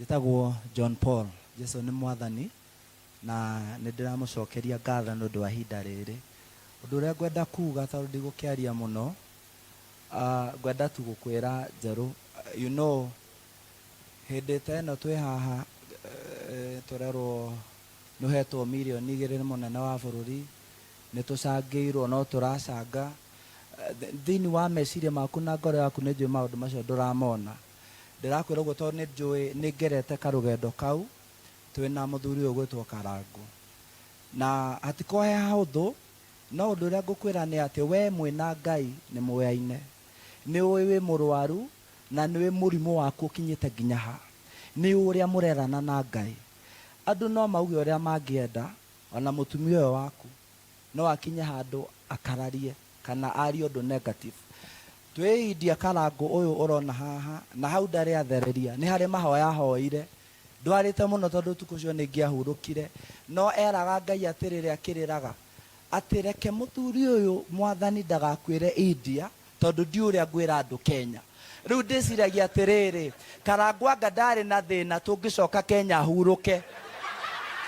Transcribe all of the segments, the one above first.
Njĩtagwo John Paul. Jesu nĩ mwathani na nĩ ndĩramũcokeria ngatho nĩ ũndũ wa ihinda rĩrĩ. Ũndũ ũrĩa ngwenda kuuga tondũ ndigũkĩaria mũno, ngwenda tu gũkwĩra Njeru, you know, hĩndĩ ta ĩno twĩ haha tũrerwo nĩ ũhetwo mirioni 2 nĩ mũnene wa bũrũri, nĩ tũcangĩirwo no tũracanga thĩinĩ wa meciria maku na ngoro yaku nĩ njũĩ maũndũ macio ndũramona. Ndĩrakwĩra ũguo tondũ nĩ njũĩ nĩ ngerete karũgendo kau twĩna mũthuri ũyũ gwĩtwo Karangu, na hatiko he hahũthũ, no ũndũ ũrĩa ngũkwĩra nĩ atĩ we mwĩna Ngai nĩ mũyaine, nĩ ũĩ wĩ mũrũaru na nĩ ũĩ mũrimũ waku ũkinyĩte nginya ha, nĩ ũrĩa mũrerana na Ngai. Andũ no mauge ũrĩa mangĩenda, ona mũtumia ũyũ waku no akinye handũ akararie kana arie ũndũ negative. Twĩindia Karangu ũyũ ũrona haha na hau ndarĩ athereria, nĩ harĩ mahoya hoire, ndwarĩte mũno tondũ ũtukũ ũcio nĩ ngĩahurũkire, no eraga Ngai atĩrĩrĩ akĩrĩraga atĩ reke mũthuri ũyũ mwathani ndagakwĩre India tondũ ndiũ ũrĩa ngwĩra andũ Kenya. Rĩu ndĩciragia atĩrĩrĩ, Karangu anga ndarĩ na thĩna tũngĩcoka Kenya hurũke,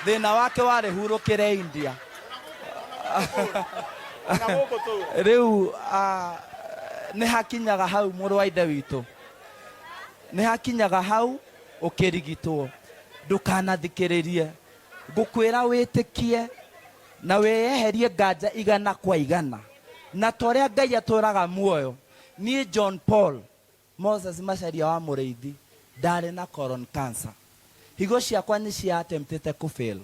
thĩna wake warĩ hurũkĩre India. Rĩu nĩ hakinyaga hau mũrũ wa ithe witũ, nĩ hakinyaga hau ũkĩrigitwo, ndũkanathikĩrĩrie, ngũkwĩra wĩtĩkie na wĩyeherie nganja 100%, na torĩa Ngai atũraga muoyo. Niĩ John Paul Moses Macharia wa Mũrĩithi ndarĩ na colon cancer, higo ciakwa nĩ cia attemptete kũfail,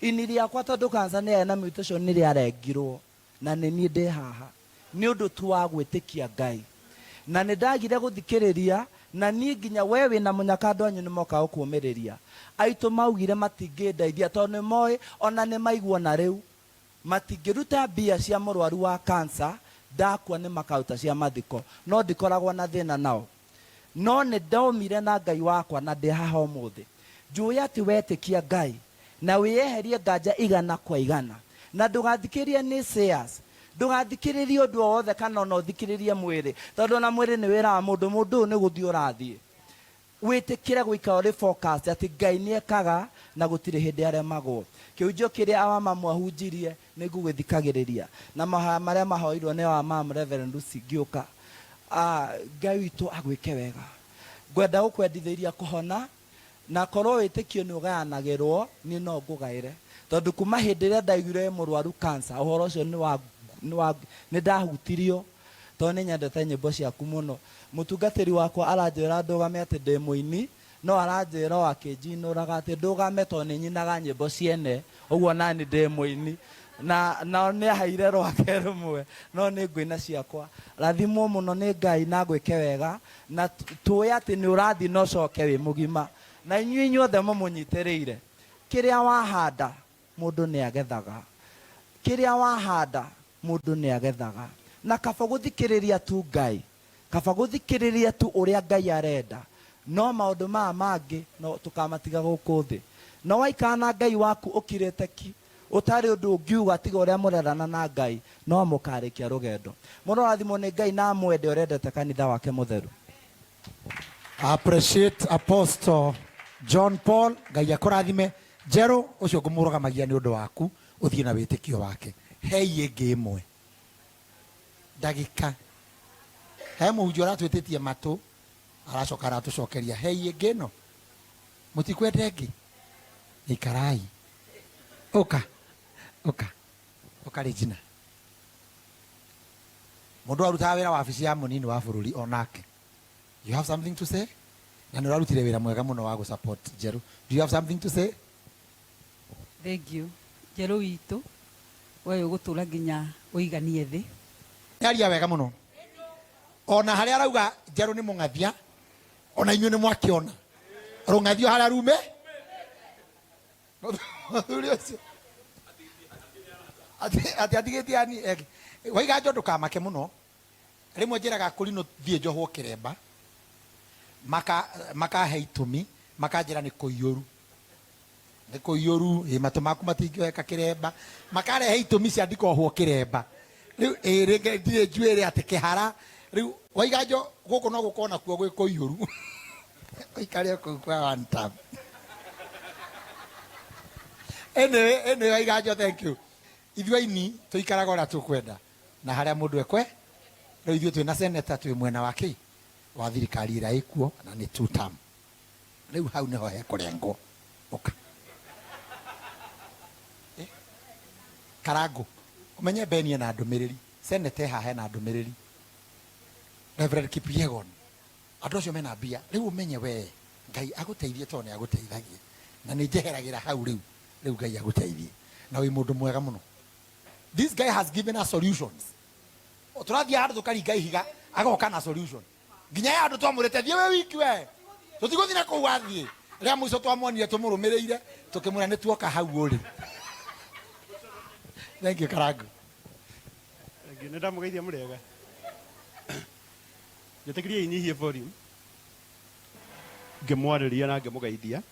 ini rĩakwa tondũ cancer nĩ na mutation nĩ rĩarengirwo, na nĩ niĩ ndĩ haha nĩ ũndũ tu wa gwĩtĩkia Ngai, na nĩ ndagire gũthikĩrĩria, na niĩ nginya we wĩna mũnyaka andũ anyu nĩ moka gũkũũmĩrĩria. Aitũ maugire matingĩndeithia tondũ nĩ moĩ ona nĩ maiguo na rĩu matingĩruta mbia cia mũrwaru wa cancer, ndakua nĩ makauta cia mathiko, no ndikoragwo na thĩna nao, no nĩ ndaumire na Ngai wakwa na ndĩ haha ũmũthĩ. Njũĩ atĩ wetĩkia Ngai na wĩyeherie nganja 100%, na ndũgathikĩrie nĩ sayers, ndũgathikĩrĩrie ũndũ o wothe kana ona ũthikĩrĩrie mwĩrĩ, tondũ na mwĩrĩ nĩ wĩra wa mũndũ, mũndũ ũyũ nĩ gũthiĩ ũrathiĩ. Wĩtĩkĩre gũikara ũrĩ focused atĩ Ngai nĩ ekaga na gũtirĩ hĩndĩ aremagwo. Kĩunjio kĩrĩa awamamu ahunjirie nĩ ngũgĩthikagĩrĩria, na mahoya marĩa mahoirwo nĩ awamamu Reverend Lucy ngĩũka. Ngai witũ agwĩke wega. Ngwenda gũkwendithĩria kũhona, na korwo wĩtĩkio nĩ ũgayanagĩrwo, niĩ no ngũgaĩre, tondũ kuma hĩndĩ ĩrĩa ndaiguire mũrwaru cancer, ũhoro ũcio nĩ ndahutirio, tondũ nĩ nyendete nyĩmbo ciaku mũno. Mũtungatĩri wakwa aranjĩra ndũgame atĩ ndĩ mũini, no aranjĩra akĩnjinũraga atĩ ndũgame tondũ nĩ nyinaga nyĩmbo ciene, ũguo nani ndĩ mũini, na nĩ aheire rwake rũmwe, no nĩ ngũina ciakwa. Rathimwo mũno nĩ Ngai na gwĩke wega, na tũĩ atĩ nĩ ũrathiĩ na ũcoke wĩ mũgima, na inyuĩ inyuothe mũmũnyitĩrĩire. Kĩrĩa wahanda mũndũ nĩ agethaga, kĩrĩa wahanda mũndũ nĩ agethaga, na kaba gũthikĩrĩria tu Ngai, kaba gũthikĩrĩria tu ũrĩa Ngai arenda, no maũndũ maya mangĩ no tũkamatiga gũkũ thĩ. No waikara na Ngai waku ũkirĩte ki, ũtarĩ ũndũ ũngiuga tiga ũrĩa mũrerana na Ngai, no mũkarĩkia rũgendo. Mũrathimwo nĩ Ngai na mwende ũrendete kanitha wake mũtheru. Appreciate Apostle John Paul, Ngai akũrathime. Njeru ũcio ngũmũrũgamagia nĩ ũndũ waku, ũthiĩ na wĩtĩkio wake. Hei ĩngĩ ĩmwe ndagĩka, he mũhunjia ũratwĩtĩtie matũ aracoka aratũcokeria. Hei ĩngĩ ĩno mũtikwenda ĩngĩ, ikarai ũka Regina. Mũndũ arutaga wĩra wa wabici ya mũnini wa bũrũri onake. You have something to say? Na nĩ ũrarutire wĩra mwega mũno wa gũsupport Njeru. Do you have something to say? Thank you. Njeru witũ we ũgũtũra nginya ũiganie thĩ. Nĩaria wega mũno. Ona harĩa arauga Njeru nĩ mũng'athia, ona inyuĩ nĩ mwakiona rũng'athio harĩa rume. Mũthuri ũcio ati atigĩtie ani waiga njo ndũkamake mũno. Rĩmwe njĩraga kũrinũ thiĩ njohwo kĩremba, makahe itũmi, makanjĩra nĩ kũiyũru. Nĩ kũiyũru, matũ maku matingĩoeka kĩremba, makarehe itũmi cia ndikohwo kĩremba. Rĩu rĩngĩ ndirĩ njuĩrĩ atĩ kĩhara. Rĩu waiga njo gũkũ no gũkorwo nakuo gwĩ kũiyũru. Ikare kwa one tap. Anyway, igajo, thank you. Ithuaini tuikaraga ora tukwenda na haria mundu ekwe no ithuĩ twĩ na seneta twĩ mwena wake wa thirikari ĩrĩa ĩkuo na nĩ 2 term. Rĩu hau nĩho hekũrengwo ũka Karangu ũmenye Beni na ndũmĩrĩri seneta haha hena ndũmĩrĩri Reverend Kipyegon andũ acio mena mbia rĩu ũmenye we Ngai agũteithie tondũ nĩ agũteithagia na nĩ njeheragĩra hau rĩu Ngai agũteithie na wĩ mũndũ mwega mũno. This guy has given us solutions. Turathia handu tukaringa ihiga agoka na solution. Nginya ya andu twamurete thie we wiki we. Tutiguthi na kuu wathie. Ria muico twamonire tumurumireire tukimura ni tuoka hau uri. Thank you Karangu. Ngi ndamugeithia murega. Njetekirie inyihie volume. Ngimwariria na ngimugeithia.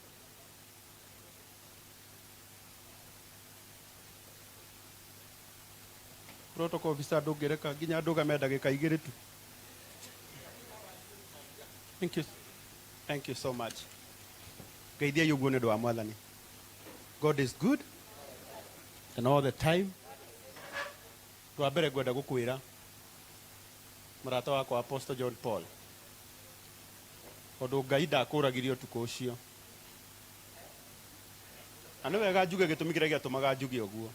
Protocol officer ndũngĩreka nginya ndũgame ndagĩka igĩrĩ tu. Thank you so much. Ngeithia yuguo nĩ ũndũ wa Mwathani. God is good and all the time. Twa mbere ngwenda gũkwĩra mũrata wakwa Apostle John Paul ũndũ Ngai ndakũragirie ũtukũ ũcio. Na nĩ wega njuge gĩtũmi kĩrĩa gĩatũmaga njuge ũguo.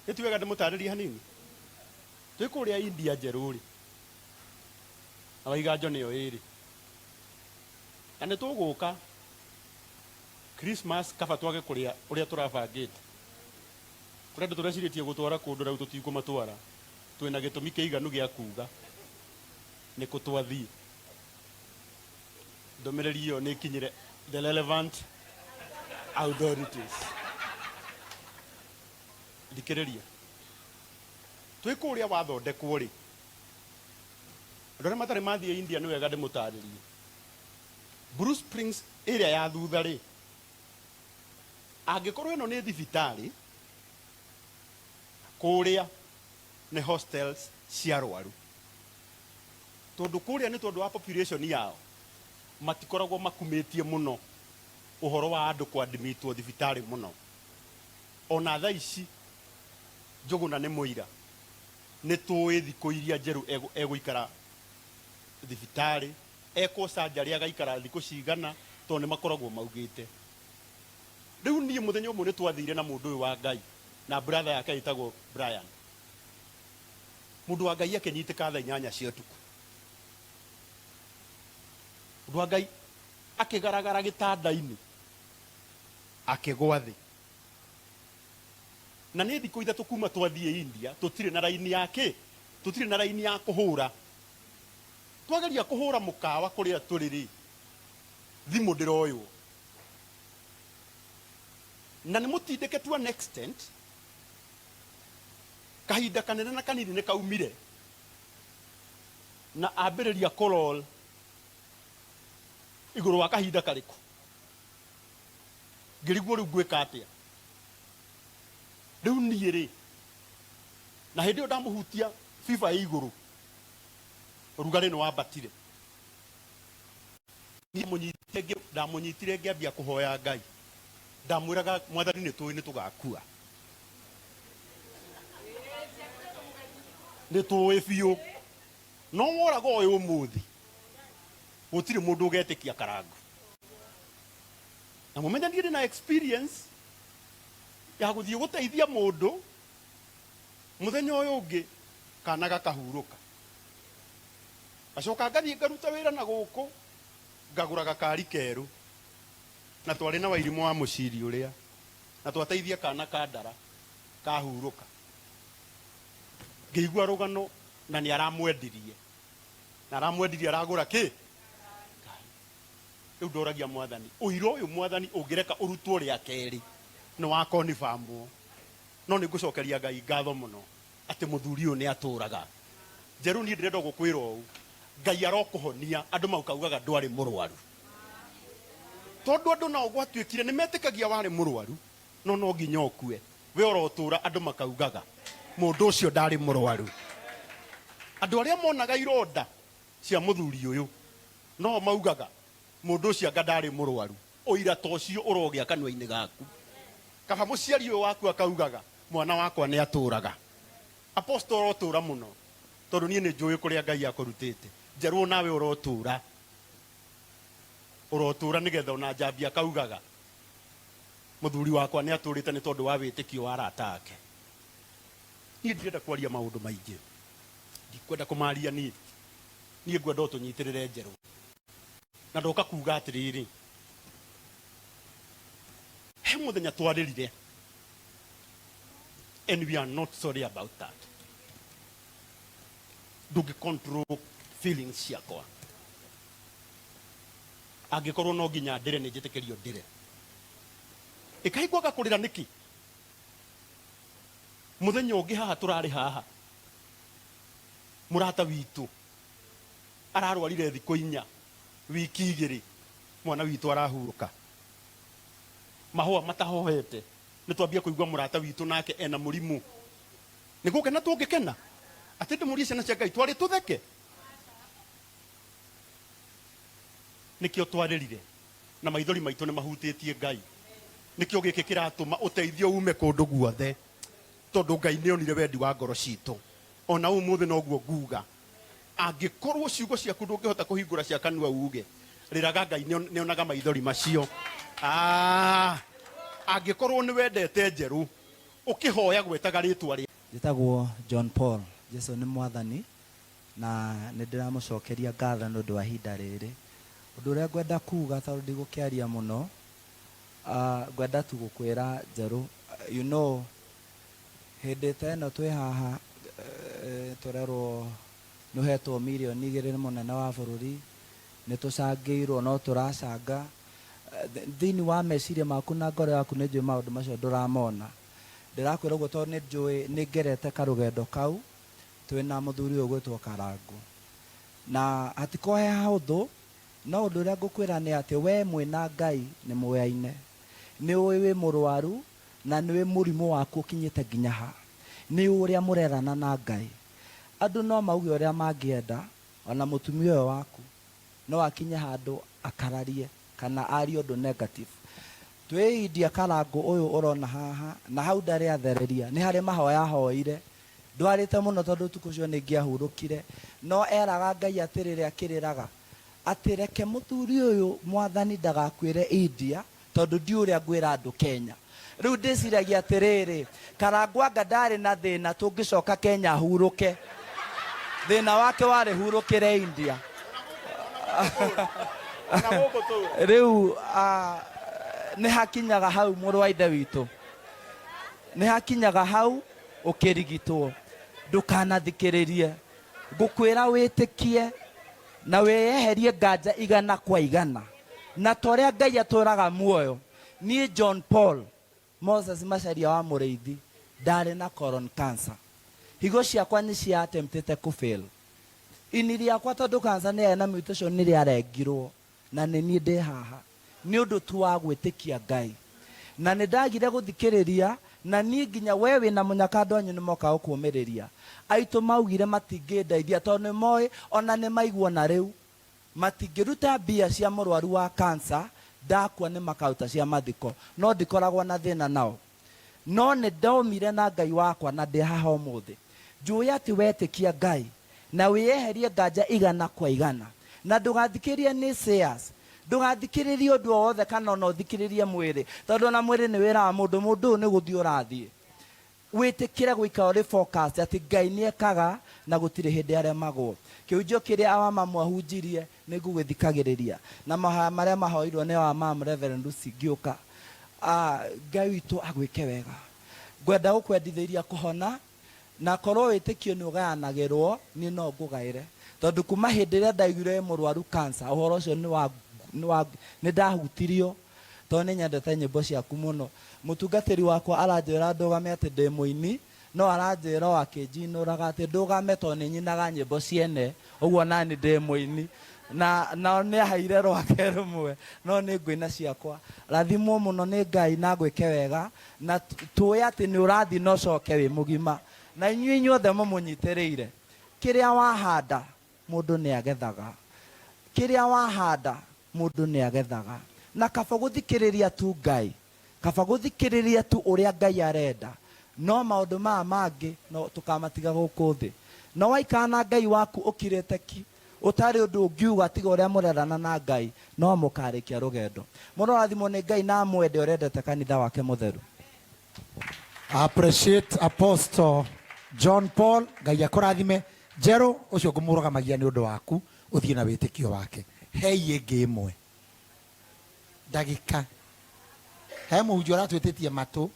Nĩ wega ndĩmũtarĩrie hanini. Twĩ kũrĩa India Njeru rĩ. Na waiganjo nĩyo ĩrĩ. Na nĩ tũgũka Christmas kaba twage kũrĩa ũrĩa tũrabangĩte. Kũrĩa andũ tũrecirĩtie gũtwara kũndũ rĩu tũtikũmatwara. Twĩna gĩtũmi kĩiganu gĩa kuuga nĩ kũtwathiĩ. Ndũmĩrĩri ĩyo nĩ ĩkinyire the relevant authorities. Thikĩrĩria. Twĩ kũrĩa wathondekwo rĩ. Andũ arĩa matarĩ mathiĩ India nĩ wega ndĩmũtarĩrie. Bruce Springs ĩrĩa ya thutha rĩ. Angĩkorwo ĩno nĩ thibitarĩ kũrĩa nĩ hostels cia arwaru. Tondũ kũrĩa nĩ tondũ wa population yao matikoragwo makumĩtie mũno ũhoro wa andũ kwadmitwo thibitarĩ mũno. Ona thaa ici Njũgũna nĩ mũira nĩ tũĩ thikũ iria Njeru egũikara thibitarĩ ekwo surgery agaikara thikũ cigana tondũ nĩ makoragwo maugĩte. Rĩu niĩ mũthenya ũmwe nĩ twathire na mũndũ ũyũ wa Ngai na brother yake etagwo Brian. Mũndũ wa Ngai akĩnyitĩka thaa 8 cia ũtukũ. Mũndũ wa Ngai akĩgaragara gĩtanda-inĩ akĩgwa thĩ. Na nĩ thikũ ithatũ kuma twathiĩ India tũtirĩ na raini yake, tũtirĩ na raini ya kũhũra. Twageria kũhũra mũkawa kũrĩa tũrĩ rĩ thimũ ndĩroywo. Na nĩ mũtindĩke to an extent kahinda kanene na kanini nĩ kaumire na ambĩrĩria kũrol igũrũ wa kahinda karĩkũ. Ngĩrigwo rĩu ngwĩka atĩa. Rĩu niĩ rĩ na hĩndĩ ĩyo ndamũhutia FIFA ya igũrũ rugarĩ nĩ wambatire. Niĩ ndamũnyitire ngĩambia kũhoya Ngai. Ndamwĩraga Mwathani nĩ tũĩ nĩ tũgakua. Nĩ tũĩ biũ. No woraga ũyũ ũmũthĩ gũtirĩ mũndũ ũgetĩkia Karangu. Na mũmenya ndirĩ na experience ya gũthiĩ gũteithia mũndũ mũthenya ũyũ ũngĩ kana gakahurũka. Gacoka ngathiĩ ngaruta wĩra na gũkũ ngagũra gakari kerũ na twarĩ na Wairimũ wa mũciri ũrĩa na twateithia kana kandara kahurũka. Ngĩigua rũgano na nĩ aramwendirie na aramwendirie aragũra kĩ. Rĩu ndoragia Mwathani ũira ũyũ Mwathani ũngĩreka ũrutwo rĩa kerĩ nĩ wa confirmwo. No nĩ ngũcokeria Ngai ngatho mũno atĩ mũthuri ũyũ nĩ atũraga. Njeru niĩ ndĩrenda gũkwĩra ũũ Ngai arokũhonia andũ maukaugaga ndwarĩ mũrwaru. Tondũ andũ nao gwatuĩkire nĩ metĩkagia warĩ mũrwaru no no nginya ũkue. We ũrotũra andũ makaugaga mũndũ ũcio ndarĩ mũrwaru. Andũ arĩa monaga ironda cia mũthuri ũyũ no maugaga mundu ucio anga ndari muruaru oira tocio urogea kanwa-ini gaku kaba muciari uyu waku akaugaga mwana wakwa ni aturaga apostol otura muno tondu nie ni njui kuria Ngai akurutite Njeru nawe urotura nigetha ona njambia akaugaga muthuri wakwa ni aturite ni tondu wa witikio wa arata ake nie ndirenda kwaria maundu maingi ndikwenda kumaria nie ngwenda utunyitirire Njeru na ndoka kuga atiriri he muthenya twaririre and we are not sorry about that ndugi control feelings ciakwa angikorwo no nginya ndire ni njitikirio ndire ikaigwaga kurira niki muthenya ungi haha turari haha murata witu ararwarire thiko 4 wiki 2 mwana witu arahuruka mahua matahohete nitwambia kuigwa murata witu nake ena murimu nigukena tungikena atende muri ciana cia Ngai twari tutheke nikio twaririre na maithori maitu ni mahutitie Ngai nikio giki kiratuma uteithio ume kundu guothe tondu Ngai ni onire wendi wa ngoro citu ona umuthi noguo nguga angikorwo ciugo ciaku ndungihota kuhingura cia kanua uge riraga Ngai ni onaga maithori macio angikorwo ni wendete Njeru ukihoya gwetaga ritwa ri njitagwo John Paul Jesu ni mwathani na ni ndiramucokeria ngatho ni undu wa hinda riri undu uria ngwenda kuga tondu ndigukiaria muno ngwenda tu gukwira Njeru you know hindi ta ino twi haha turerwo nuhetwo milioni 2 ni munene wa bururi ni tucangiirwo no turacanga thini wa meciria maku na ngoro yaku ni njui maundu macio nduramona ndirakwira uguo tondu ni njui ni ngerete karugendo kau twina muthuri uyu gwitwo Karangu na hatikohe hahuthu no undu uria ngukwira ni ati we mwina Ngai ni muyaine ni wi muruaru na ni wi murimu waku ukinyite nginya ha ni uria murerana na Ngai andu no mauge uria mangienda ona mutumia uyu waku no akinye handu akararie kana ari undu negative twiindia Karangu uyu urona haha na hau ndari athereria ni hari mahoya hoire ndwarite muno tondu tuku cio ni ngiahurukire no eraga Ngai atirire akiriraga atireke muthuri uyu mwathani ndagakwire India tondu ndi uria ngwira andu Kenya riu ndiciragia atiriri Karangu anga ndari na thina tungicoka Kenya huruke thina wake wari hurukire India riu ni hakinyaga hau muru wa ithe witu ni hakinyaga hau ukirigitwo ndukanathikiririe ngukwira witikie na weyeherie nganja 100% na toria Ngai aturaga muoyo ni John Paul Moses Macharia wa Mureithi ndari na colon cancer higo ciakwa ni cia attemptete kufail ini riakwa tondu cancer ni ena mutation ni riarengirwo na ni ni ndi haha ni undu tu wa gwitikia Ngai na ni ndagire guthikiriria na ni nginya wewe na munyakando anyu ni moka ukumiriria aitu maugire matingindeithia tondu ni moi ona ni maiguo na riu matingiruta mbia cia muruaru wa cancer ndakua ni makauta cia mathiko no ndikoragwo na thina nao no ni ndaumire na Ngai wakwa na ndi haha umuthi njui ati wetikia Ngai na wiyeherie nganja 100% na ndugathikirie ni shares ndugathikiririe undu wothe kana no thikiririe mwiri tondu na mwiri ni wira wa mundu ni guthii urathie witikire guika uri focus ati Ngai ni ekaga na gutire hindi aremagwo kiunjo kiria awa mamwahunjirie ni ngugithikagiriria na maha maria mahoirwo ni wa mam Reverend Lucy Giuka Ngai witu agwike wega ngwenda gukwendithiria kuhona na korwo witikio ni ugayanagirwo ni no ngugaire tondu kuma hindi ria ndaigire muruaru cancer uhoro ucio ni ndahutirio tondu ni nyendete nyimbo ciaku muno mutungatiri wakwa aranjira ndugame ati ndi muini no aranjira akinjinuraga ati ndugame tondu ni nyinaga nyimbo ciene uguo nani ndi muini na ni ahaire rwake rumwe no ni ngwina ciakwa rathimwo muno ni Ngai na gwike wega na tuwe ati ni urathi no coke wi mugima na inyuĩ inyuothe mũmunyitĩrĩire kiria wahanda mundu ni agethaga kiria wahanda mundu ni agethaga na kaba guthikiriria tu Ngai, kaba guthikiriria tu uria Ngai arenda, no maundu maya mangi no tukamatiga guku thi. No waikana Ngai waku ukirite ki utari undu ungiuga tiga uria murerana na Ngai, no mukarikia rugendo. Murorathimo ni Ngai na mwende urendete kanitha wake mutheru. Appreciate Apostle John Paul. Ngai akurathime. Njeru ucio ngumurugamagia ni undu waku uthie na witikio wake. Hei ingi imwe ndagika he muhunjia aratwititie matu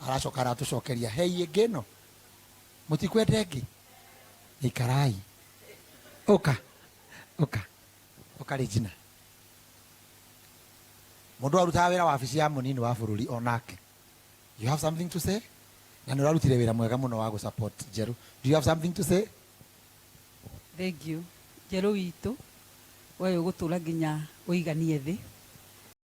aracoka aratucokeria hei ingi no mutikwende ingi ikarai oka Regina mundu arutaga wira wabici ya munini wa bururi onake. You have something to say? Na nä rarutire wä ra mwega må no wa gå support Njeru. Do you have something to say? Thank you. Njeru witå we å gå tå ra nginya å iganie thä